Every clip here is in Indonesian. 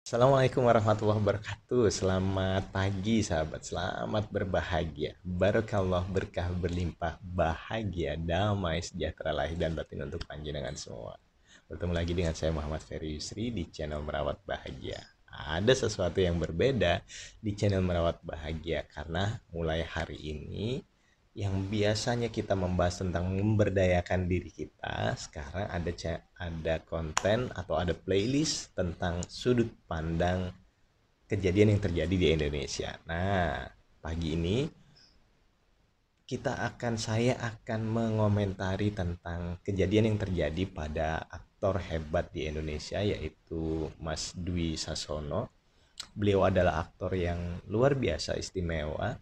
Assalamualaikum warahmatullahi wabarakatuh. Selamat pagi sahabat, selamat berbahagia. Barakallah, berkah berlimpah, bahagia, damai, sejahtera lahir dan batin untuk panjenengan semua. Bertemu lagi dengan saya Muhammad Ferry Yusri di channel Merawat Bahagia. Ada sesuatu yang berbeda di channel Merawat Bahagia karena mulai hari ini yang biasanya kita membahas tentang memberdayakan diri kita, sekarang ada konten atau ada playlist tentang sudut pandang kejadian yang terjadi di Indonesia. Nah, pagi ini saya akan mengomentari tentang kejadian yang terjadi pada aktor hebat di Indonesia, yaitu Mas Dwi Sasono. Beliau adalah aktor yang luar biasa istimewa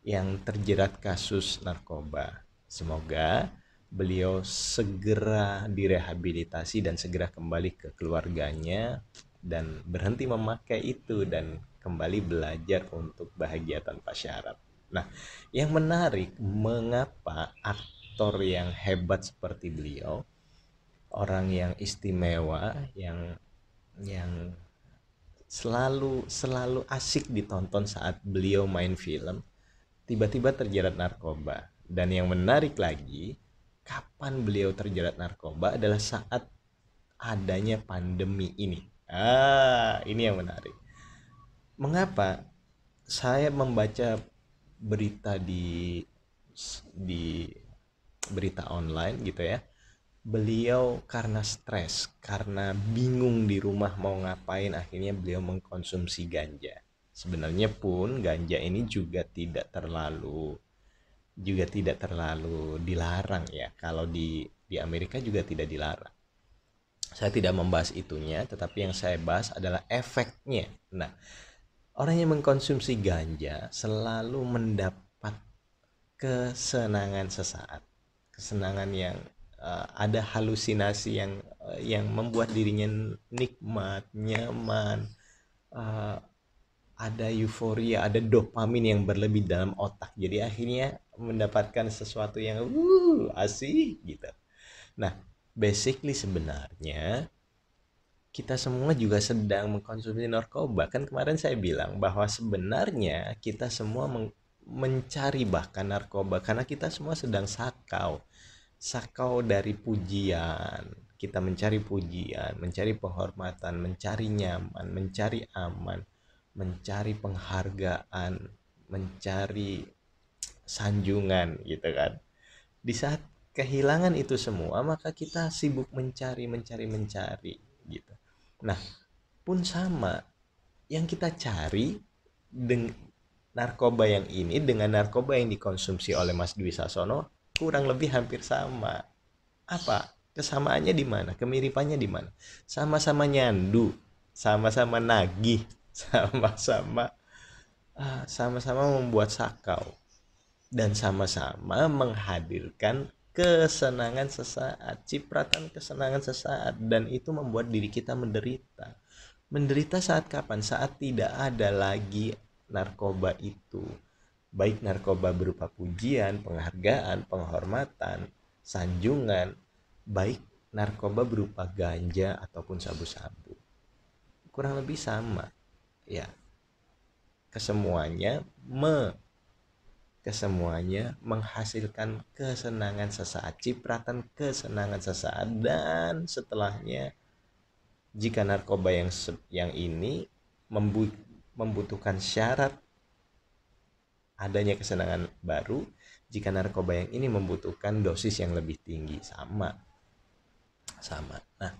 yang terjerat kasus narkoba. Semoga beliau segera direhabilitasi dan segera kembali ke keluarganya dan berhenti memakai itu dan kembali belajar untuk bahagia tanpa syarat. Nah, yang menarik, mengapa aktor yang hebat seperti beliau, orang yang istimewa, yang selalu selalu asik ditonton saat beliau main film, tiba-tiba terjerat narkoba. Dan yang menarik lagi, kapan beliau terjerat narkoba adalah saat adanya pandemi ini. Ini yang menarik. Mengapa saya membaca berita di berita online gitu ya. Beliau karena stres, karena bingung di rumah mau ngapain, akhirnya beliau mengkonsumsi ganja. Sebenarnya pun ganja ini juga tidak terlalu dilarang ya. Kalau di Amerika juga tidak dilarang. Saya tidak membahas itunya, tetapi yang saya bahas adalah efeknya. Nah, orang yang mengkonsumsi ganja selalu mendapat kesenangan sesaat, kesenangan yang ada halusinasi yang membuat dirinya nikmat, nyaman, uh, ada euforia, ada dopamin yang berlebih dalam otak. Jadi akhirnya mendapatkan sesuatu yang asik gitu. Nah, basically sebenarnya kita semua juga sedang mengkonsumsi narkoba. Kan kemarin saya bilang bahwa sebenarnya kita semua mencari bahkan narkoba karena kita semua sedang sakau. Sakau dari pujian. Kita mencari pujian, mencari penghormatan, mencari nyaman, mencari aman, mencari penghargaan, mencari sanjungan gitu kan. Di saat kehilangan itu semua, maka kita sibuk mencari, mencari, mencari gitu. Nah, pun sama, yang kita cari dengan narkoba yang ini dengan narkoba yang dikonsumsi oleh Mas Dwi Sasono kurang lebih hampir sama. Apa? Kesamaannya di mana? Kemiripannya di mana? Sama-sama nyandu, sama-sama nagih, sama-sama sama-sama membuat sakau dan sama-sama menghadirkan kesenangan sesaat, cipratan kesenangan sesaat, dan itu membuat diri kita menderita. Menderita saat kapan? Saat tidak ada lagi narkoba itu. Baik narkoba berupa pujian, penghargaan, penghormatan, sanjungan, baik narkoba berupa ganja ataupun sabu-sabu. Kurang lebih sama. Ya, kesemuanya kesemuanya menghasilkan kesenangan sesaat, cipratan kesenangan sesaat, dan setelahnya jika narkoba yang ini membutuhkan syarat adanya kesenangan baru, jika narkoba yang ini membutuhkan dosis yang lebih tinggi, sama sama. Nah,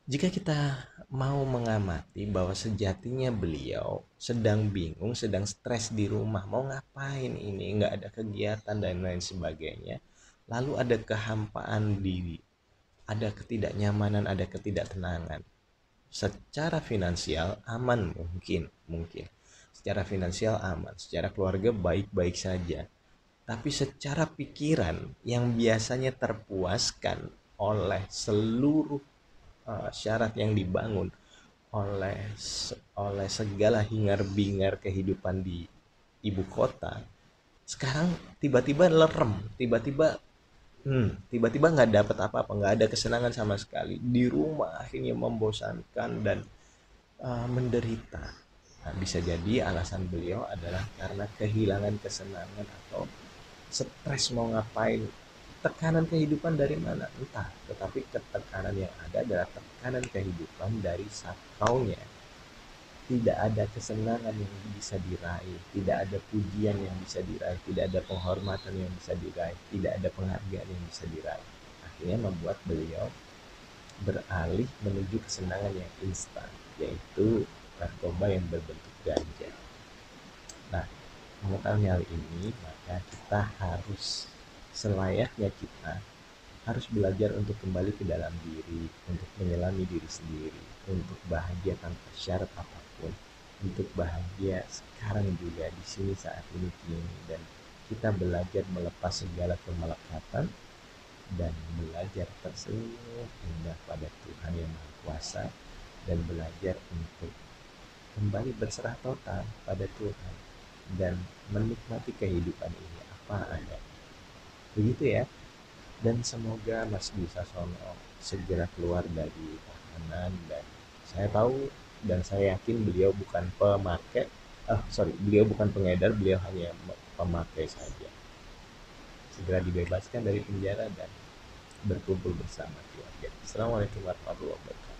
jika kita mau mengamati bahwa sejatinya beliau sedang bingung, sedang stres di rumah, mau ngapain ini, nggak ada kegiatan dan lain sebagainya, lalu ada kehampaan diri, ada ketidaknyamanan, ada ketidaktenangan. Secara finansial aman, mungkin secara finansial aman, secara keluarga baik-baik saja, tapi secara pikiran yang biasanya terpuaskan oleh seluruh syarat yang dibangun oleh oleh segala hingar-bingar kehidupan di ibu kota, sekarang tiba-tiba lerem, tiba-tiba nggak dapat apa-apa, nggak ada kesenangan sama sekali di rumah, akhirnya membosankan dan menderita. Nah, bisa jadi alasan beliau adalah karena kehilangan kesenangan atau stres mau ngapain, tekanan kehidupan dari mana entah, tetapi ketekanan yang ada adalah tekanan kehidupan dari sakaunya. Tidak ada kesenangan yang bisa diraih, tidak ada pujian yang bisa diraih, tidak ada penghormatan yang bisa diraih, tidak ada penghargaan yang bisa diraih. Akhirnya membuat beliau beralih menuju kesenangan yang instan, yaitu narkoba yang berbentuk ganja. Nah, mengetahui hal ini, maka kita harus selayaknya kita harus belajar untuk kembali ke dalam diri, untuk menyelami diri sendiri, untuk bahagia tanpa syarat apapun, untuk bahagia sekarang juga di sini saat ini kini, dan kita belajar melepas segala kemelekatan dan belajar tersenyum indah pada Tuhan yang Maha Kuasa, dan belajar untuk kembali berserah total pada Tuhan dan menikmati kehidupan ini apa adanya. Begitu ya. Dan semoga Mas Dwi Sasono segera keluar dari tahanan, dan saya tahu dan saya yakin beliau bukan pemakai, beliau bukan pengedar, beliau hanya pemakai saja. Segera dibebaskan dari penjara dan berkumpul bersama keluarga. Assalamualaikum warahmatullahi wabarakatuh.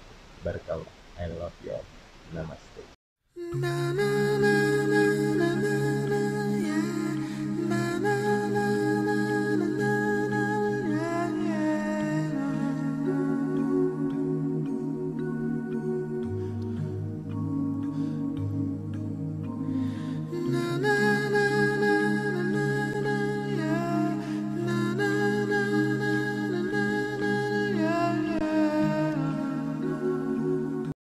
Barakallah. I love you all. Namaste.